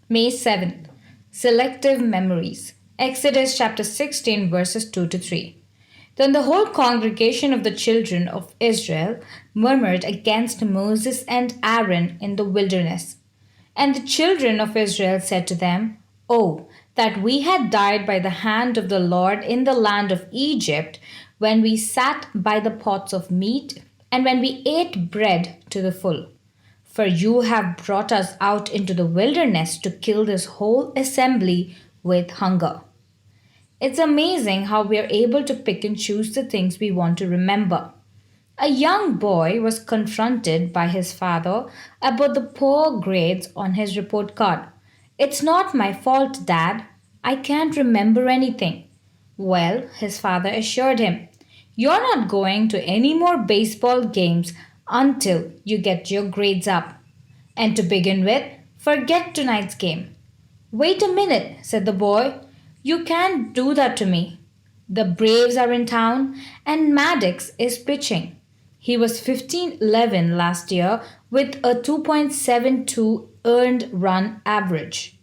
May 7th. Selective Memories. Exodus chapter 16, verses 2 to 3. Then the whole congregation of the children of Israel murmured against Moses and Aaron in the wilderness. And the children of Israel said to them, Oh, that we had died by the hand of the Lord in the land of Egypt, when we sat by the pots of meat, and when we ate bread to the full. For you have brought us out into the wilderness to kill this whole assembly with hunger. It's amazing how we are able to pick and choose the things we want to remember. A young boy was confronted by his father about the poor grades on his report card. It's not my fault, Dad. I can't remember anything. Well, his father assured him, You're not going to any more baseball games until you get your grades up. And to begin with, forget tonight's game. Wait a minute, said the boy. You can't do that to me. The Braves are in town and Maddux is pitching. He was 15-11 last year with a 2.72 earned run average.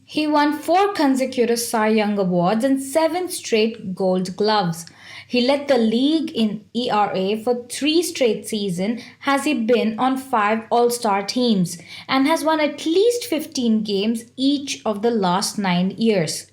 He won 4 consecutive Cy Young Awards and 7 straight Gold Gloves. He led the league in ERA for 3 straight seasons, has he been on 5 All-Star teams, and has won at least 15 games each of the last 9 years.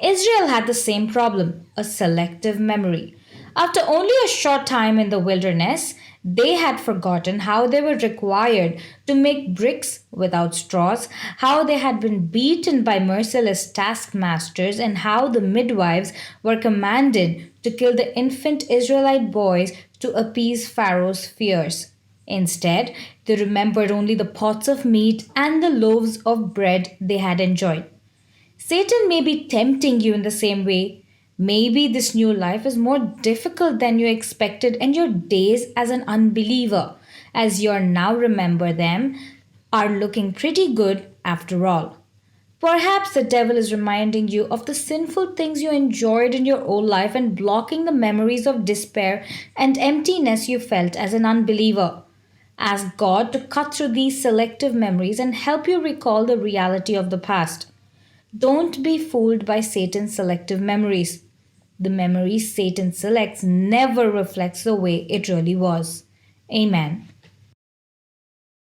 Israel had the same problem, a selective memory. After only a short time in the wilderness, they had forgotten how they were required to make bricks without straws, how they had been beaten by merciless taskmasters, and how the midwives were commanded to kill the infant Israelite boys to appease Pharaoh's fears. Instead, they remembered only the pots of meat and the loaves of bread they had enjoyed. Satan may be tempting you in the same way. Maybe this new life is more difficult than you expected, and your days as an unbeliever, as you now remember them, are looking pretty good after all. Perhaps the devil is reminding you of the sinful things you enjoyed in your old life and blocking the memories of despair and emptiness you felt as an unbeliever. Ask God to cut through these selective memories and help you recall the reality of the past. Don't be fooled by Satan's selective memories. The memories Satan selects never reflects the way it really was. Amen.